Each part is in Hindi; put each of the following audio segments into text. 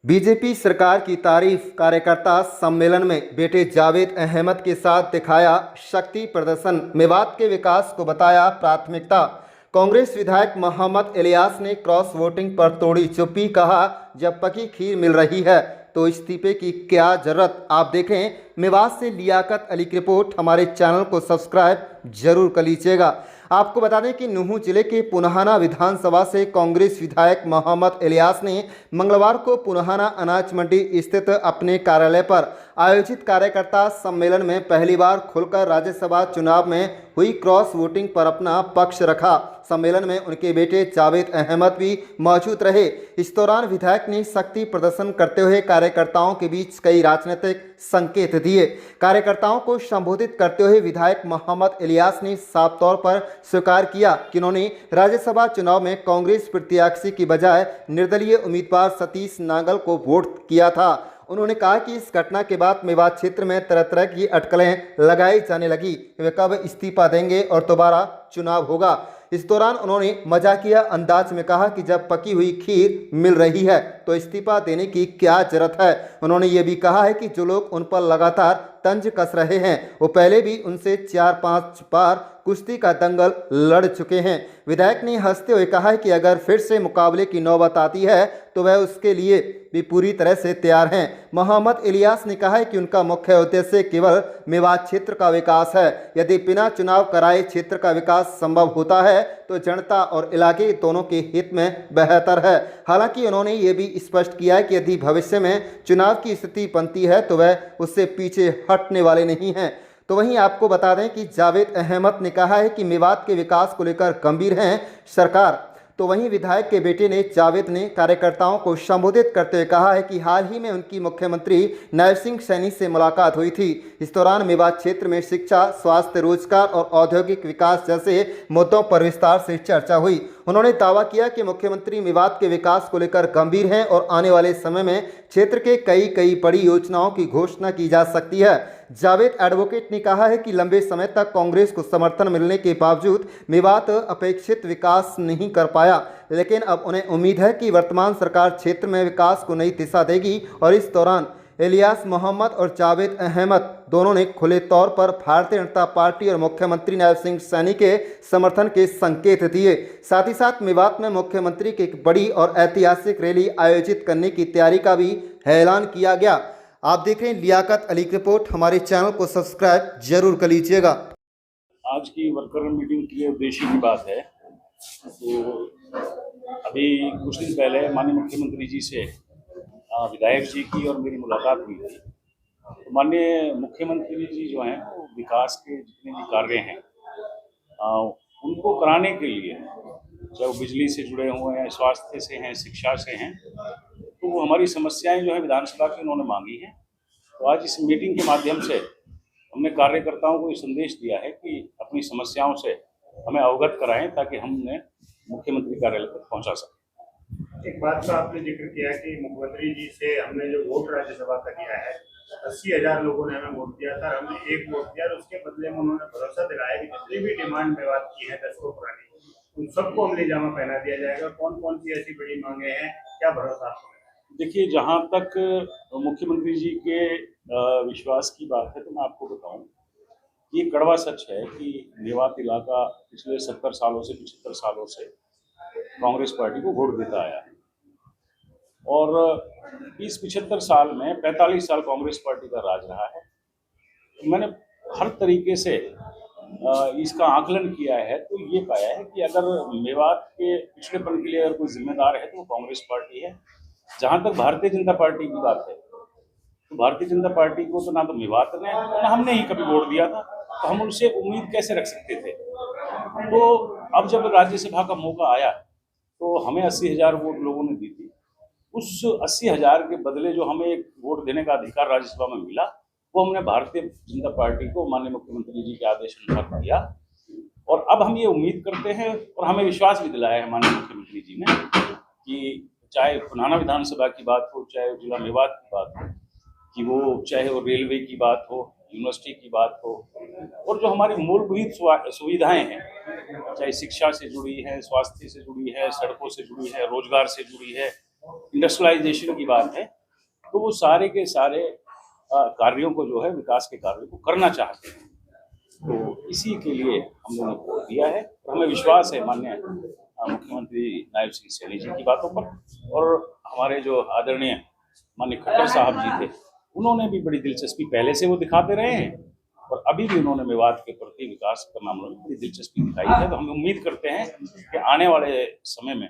बीजेपी सरकार की तारीफ। कार्यकर्ता सम्मेलन में बेटे जावेद अहमद के साथ दिखाया शक्ति प्रदर्शन। मेवात के विकास को बताया प्राथमिकता। कांग्रेस विधायक मोहम्मद इलियास ने क्रॉस वोटिंग पर तोड़ी चुप्पी। कहा, जब पकी खीर मिल रही है तो इस्तीफे की क्या जरूरत। आप देखें मेवात से लियाकत अली की रिपोर्ट। हमारे चैनल को सब्सक्राइब जरूर कर लीजिएगा। आपको बता दें कि नूंह जिले के पुनहाना विधानसभा से कांग्रेस विधायक मोहम्मद इलियास ने मंगलवार को पुनहाना अनाज मंडी स्थित अपने कार्यालय पर आयोजित कार्यकर्ता सम्मेलन में पहली बार खुलकर राज्यसभा चुनाव में हुई क्रॉस वोटिंग पर अपना पक्ष रखा। सम्मेलन में उनके बेटे जावेद अहमद भी मौजूद रहे। इस दौरान विधायक ने शक्ति प्रदर्शन करते हुए कार्यकर्ताओं के बीच कई राजनीतिक संकेत दिए। कार्यकर्ताओं को संबोधित करते हुए विधायक मोहम्मद इलियास ने साफ तौर पर स्वीकार किया कि उन्होंने राज्यसभा चुनाव में कांग्रेस प्रत्याशी की बजाय निर्दलीय उम्मीदवार सतीश नांगल को वोट किया था। उन्होंने कहा कि इस घटना के बाद मेवात क्षेत्र में तरह तरह की अटकलें लगाई जाने लगी। वे कब इस्तीफा देंगे और दोबारा चुनाव होगा। इस दौरान उन्होंने मजाकिया अंदाज में कहा कि जब पकी हुई खीर मिल रही है तो इस्तीफा देने की क्या जरूरत है। उन्होंने ये भी कहा है कि जो लोग उन पर लगातार तंज कस रहे हैं वो पहले भी उनसे 4-5 बार कुश्ती का दंगल लड़ चुके हैं। विधायक ने हंसते हुए कहा है कि अगर फिर से मुकाबले की नौबत आती है तो वह उसके लिए भी पूरी तरह से तैयार हैं। मोहम्मद इलियास ने कहा है कि उनका मुख्य उद्देश्य केवल मेवात क्षेत्र का विकास है। यदि बिना चुनाव कराए क्षेत्र का विकास संभव होता है तो जनता और इलाके दोनों के हित में बेहतर है। हालांकि उन्होंने ये भी स्पष्ट किया है कि यदि भविष्य में चुनाव की स्थिति बनती है तो वह उससे पीछे हटने वाले नहीं हैं। तो वहीं आपको बता दें कि जावेद अहमद ने कहा है कि मेवात के विकास को लेकर गंभीर हैं सरकार। तो वहीं विधायक के बेटे ने जावेद ने कार्यकर्ताओं को संबोधित करते हुए कहा है कि हाल ही में उनकी मुख्यमंत्री नरसिंह सैनी से मुलाकात हुई थी। इस दौरान मेवात क्षेत्र में शिक्षा, स्वास्थ्य, रोजगार और औद्योगिक विकास जैसे मुद्दों पर विस्तार से चर्चा हुई। उन्होंने दावा किया कि मुख्यमंत्री मेवात के विकास को लेकर गंभीर हैं और आने वाले समय में क्षेत्र के कई बड़ी योजनाओं की घोषणा की जा सकती है। जावेद एडवोकेट ने कहा है कि लंबे समय तक कांग्रेस को समर्थन मिलने के बावजूद मेवात अपेक्षित विकास नहीं कर पाया, लेकिन अब उन्हें उम्मीद है कि वर्तमान सरकार क्षेत्र में विकास को नई दिशा देगी। और इस दौरान इलियास मोहम्मद और जावेद अहमद दोनों ने खुले तौर पर भारतीय जनता पार्टी और मुख्यमंत्री नरसिंह सैनी के समर्थन के संकेत दिए। साथ ही साथ मेवात में मुख्यमंत्री की एक बड़ी और ऐतिहासिक रैली आयोजित करने की तैयारी का भी ऐलान किया गया। आप देख रहे हैं लियाकत अली की रिपोर्ट। हमारे चैनल को सब्सक्राइब जरूर कर लीजिएगा। आज की वर्कर मीटिंग के उद्देश्य की बात है तो अभी कुछ दिन पहले माननीय मुख्यमंत्री जी से विधायक जी की और मेरी मुलाकात हुई थी। तो माननीय मुख्यमंत्री जी जो हैं वो विकास के जितने भी कार्य हैं उनको कराने के लिए, चाहे वो बिजली से जुड़े हुए हैं, स्वास्थ्य से हैं, शिक्षा से हैं, तो वो हमारी समस्याएं जो है विधानसभा की उन्होंने मांगी हैं। तो आज इस मीटिंग के माध्यम से हमने कार्यकर्ताओं को ये संदेश दिया है कि अपनी समस्याओं से हमें अवगत कराएं ताकि हमने मुख्यमंत्री कार्यालय तक पहुंचा सकें। एक बात का आपने जिक्र किया कि मुख्यमंत्री जी से हमने जो वोट राज्यसभा का दिया है, 80,000 लोगों ने हमें वोट दिया था, हमने एक वोट दिया और उसके बदले में उन्होंने भरोसा दिलाया कि जितनी भी डिमांड मेवात की है 10 को पुरानी, उन सबको अमली जामा पहना दिया जाएगा। कौन कौन सी ऐसी बड़ी मांगे हैं, क्या भरोसा आपको? देखिए, जहाँ तक मुख्यमंत्री जी के विश्वास की बात है तो मैं आपको बताऊं, ये कड़वा सच है कि मेवात इलाका पिछले 70 सालों से 75 सालों से कांग्रेस पार्टी को वोट देता आया है और इस 75 साल में 45 साल कांग्रेस पार्टी का राज रहा है। तो मैंने हर तरीके से इसका आकलन किया है तो ये पाया है कि अगर मेवात के पिछड़ेपन के लिए अगर कोई जिम्मेदार है तो वो कांग्रेस पार्टी है। जहाँ तक भारतीय जनता पार्टी की बात है तो भारतीय जनता पार्टी को तो ना तो मेवात ने ना हमने ही कभी वोट दिया था, तो हम उनसे उम्मीद कैसे रख सकते थे। तो अब जब राज्यसभा का मौका आया तो हमें 80,000 वोट लोगों ने दी थी। उस 80,000 के बदले जो हमें एक वोट देने का अधिकार राज्यसभा में मिला वो हमने भारतीय जनता पार्टी को माननीय मुख्यमंत्री जी के आदेश अनुसार दिया। और अब हम ये उम्मीद करते हैं और हमें विश्वास भी दिलाया है माननीय मुख्यमंत्री जी ने कि चाहे पुनहाना विधानसभा की बात हो, चाहे जिला मेवात की बात हो, कि वो चाहे वो रेलवे की बात हो, यूनिवर्सिटी की बात हो, और जो हमारी मूलभूत सुविधाएं हैं, चाहे शिक्षा से जुड़ी है, स्वास्थ्य से जुड़ी है, सड़कों से जुड़ी है, रोजगार से जुड़ी है, इंडस्ट्रियलाइजेशन की बात है, तो वो सारे के सारे कार्यों को जो है, विकास के कार्यों को करना चाहते हैं। तो इसी के लिए हम लोगों ने वोट दिया है और हमें विश्वास है माननीय मुख्यमंत्री नायब सिंह सैनी जी की बातों पर, और हमारे जो आदरणीय माननीय खट्टर साहब जी थे, उन्होंने भी बड़ी दिलचस्पी पहले से वो दिखाते रहे हैं और अभी भी उन्होंने मेवात के प्रति विकास के मामलों में बड़ी दिलचस्पी दिखाई है। तो हम उम्मीद करते हैं कि आने वाले समय में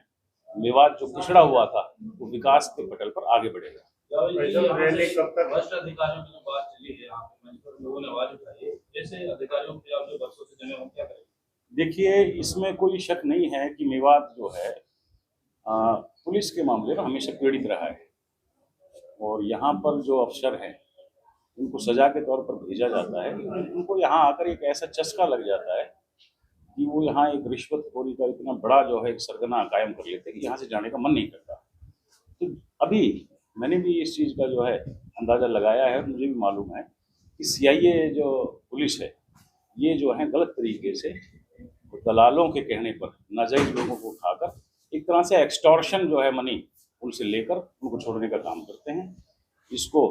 मेवात जो पिछड़ा हुआ था वो विकास के पटल पर आगे बढ़ेगा। रैली कब तक? भ्रष्ट अधिकारियों की जो बात चली है यहाँ पे मंच पर लोगों ने आवाज उठाई है, ऐसे अधिकारियों के आप जो बरसों से जमे, हम क्या करेंगे? देखिए, इसमें कोई शक नहीं है कि मेवात जो है पुलिस के मामले में हमेशा पीड़ित रहा है और यहाँ पर जो अफसर हैं उनको सजा के तौर पर भेजा जाता है। उनको यहाँ आकर एक ऐसा चस्का लग जाता है कि वो यहाँ एक रिश्वतखोरी का इतना बड़ा जो है एक सरगना कायम कर लेते हैं कि यहाँ से जाने का मन नहीं करता। तो अभी मैंने भी इस चीज़ का जो है अंदाज़ा लगाया है, मुझे भी मालूम है कि CIA जो पुलिस है ये जो है गलत तरीके से दलालों के कहने पर नाजायज लोगों को उठाकर एक तरह से एक्सटॉर्शन जो है मनी उनसे लेकर उनको छोड़ने का काम करते हैं। इसको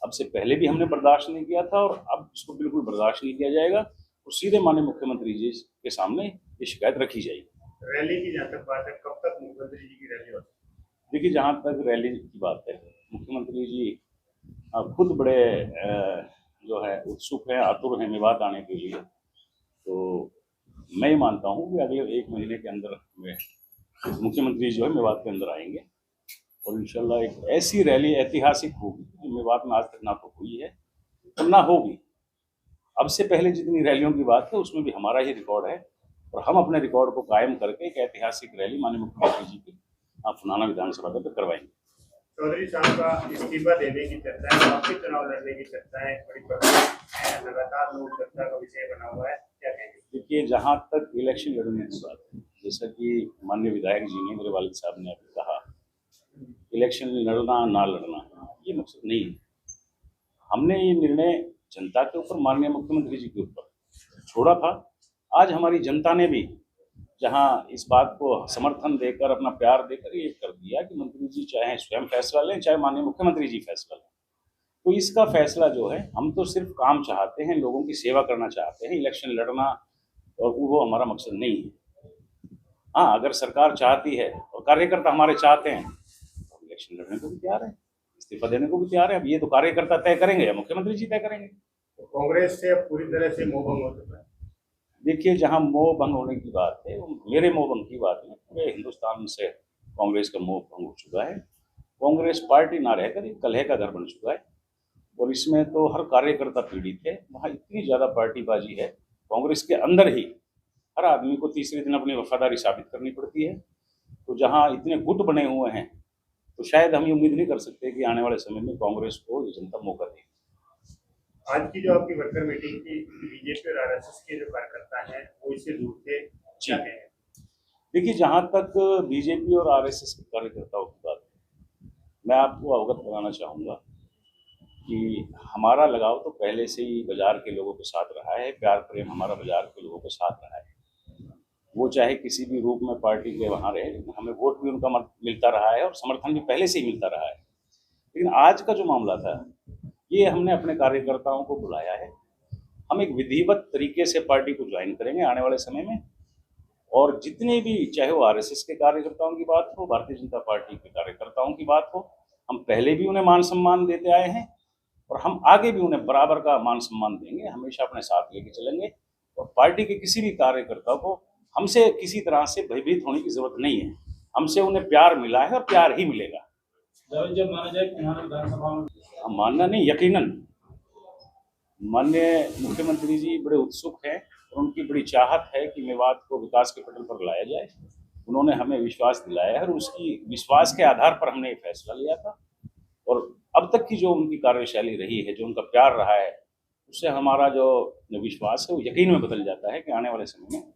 अब से पहले भी हमने बर्दाश्त नहीं किया था और अब इसको बिल्कुल बर्दाश्त नहीं किया जाएगा और सीधे माननीय मुख्यमंत्री जी के सामने ये शिकायत रखी जाएगी। रैली की जहाँ तक बात है, कब तक मुख्यमंत्री जी की रैली होती है? देखिए, जहाँ तक रैली की बात है, मुख्यमंत्री जी खुद बड़े जो है उत्सुक हैं, आतुर हैं मेवात आने के लिए। तो मैं ये मानता हूँ कि अगले 1 महीने के अंदर में मुख्यमंत्री जो है मेवात के अंदर आएंगे और इंशाल्लाह एक ऐसी रैली ऐतिहासिक होगी जो मेवात में आज तक ना तो हुई है और ना होगी। अब से पहले जितनी रैलियों की बात है उसमें भी हमारा ही रिकॉर्ड है और हम अपने रिकॉर्ड को कायम करके एक ऐतिहासिक रैली माननीय मुख्यमंत्री जी की फुलाना विधानसभा में करवाएंगे। चौधरी साहब का इस्तीफा देने की चर्चा है, वापसी चुनाव लड़ने की चर्चा है, बड़ी है, लगातार लोग चर्चा का विषय बना हुआ है, क्या कहेंगे? देखिए, जहाँ तक इलेक्शन लड़ने की बात है, जैसा कि माननीय विधायक जी ने, मेरे वालिद साहब ने अभी कहा, इलेक्शन लड़ना ना लड़ना ये मकसद नहीं है। हमने ये निर्णय जनता के ऊपर, माननीय मुख्यमंत्री जी के ऊपर छोड़ा था। आज हमारी जनता ने भी जहां इस बात को समर्थन देकर, अपना प्यार देकर ये कर दिया कि मंत्री जी चाहे स्वयं फैसला लें, चाहे माननीय मुख्यमंत्री जी फैसला लें, तो इसका फैसला जो है, हम तो सिर्फ काम चाहते हैं, लोगों की सेवा करना चाहते हैं। इलेक्शन लड़ना और वो हमारा मकसद नहीं है। हाँ, अगर सरकार चाहती है और कार्यकर्ता हमारे चाहते हैं तो इलेक्शन लड़ने को भी तैयार है, इस्तीफा देने को भी तैयार है। अब ये तो कार्यकर्ता तय करेंगे या मुख्यमंत्री जी तय करेंगे। तो कांग्रेस से अब पूरी तरह से मोह भंग हो चुका है। देखिए, जहां मोह भंग होने की बात है, मेरे मोह भंग की बात है, पूरे हिंदुस्तान से कांग्रेस का मोह भंग हो चुका है। कांग्रेस पार्टी ना रहकर एक कलह का घर बन चुका है और इसमें तो हर कार्यकर्ता पीड़ित है। वहाँ इतनी ज़्यादा पार्टीबाजी है कांग्रेस के अंदर ही, हर आदमी को तीसरे दिन अपनी वफादारी साबित करनी पड़ती है। तो जहाँ इतने गुट बने हुए हैं तो शायद हम ये उम्मीद नहीं कर सकते कि आने वाले समय में कांग्रेस को ये जनता मौका देगी। आज की जो आपकी वर्कर मीटिंग की, बीजेपी और RSS के जो कार्यकर्ता हैं वो इससे दूर थे, क्या कहेंगे? देखिए, जहाँ तक बीजेपी और RSS के कार्यकर्ताओं की बात है, मैं आपको अवगत कराना चाहूँगा कि हमारा लगाव तो पहले से ही बाजार के लोगों के साथ रहा है। प्यार प्रेम हमारा बाजार के लोगों के साथ रहा है। वो चाहे किसी भी रूप में पार्टी के वहाँ रहे, हमें वोट भी उनका मिलता रहा है और समर्थन भी पहले से ही मिलता रहा है। लेकिन आज का जो मामला था, ये हमने अपने कार्यकर्ताओं को बुलाया है। हम एक विधिवत तरीके से पार्टी को ज्वाइन करेंगे आने वाले समय में, और जितने भी, चाहे वो RSS के कार्यकर्ताओं की बात हो, भारतीय जनता पार्टी के कार्यकर्ताओं की बात हो, हम पहले भी उन्हें मान सम्मान देते आए हैं और हम आगे भी उन्हें बराबर का मान सम्मान देंगे, हमेशा अपने साथ लेके चलेंगे। और पार्टी के किसी भी कार्यकर्ता को हमसे किसी तरह से भयभीत होने की जरूरत नहीं है। हमसे उन्हें प्यार मिला है और प्यार ही मिलेगा। जब माना जाए कि यहाँ विधानसभा में, हम मानना नहीं, यकीनन माननीय मुख्यमंत्री जी बड़े उत्सुक हैं और उनकी बड़ी चाहत है कि मेवात को विकास के पटल पर लाया जाए। उन्होंने हमें विश्वास दिलाया है और उसकी विश्वास के आधार पर हमने ये फैसला लिया था। और अब तक की जो उनकी कार्यशैली रही है, जो उनका प्यार रहा है, उससे हमारा जो विश्वास है वो यकीन में बदल जाता है कि आने वाले समय में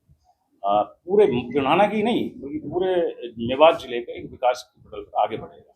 पूरे बुढ़ाना की नहीं बल्कि पूरे मेवात जिले का एक विकास के पटल पर आगे बढ़ेगा।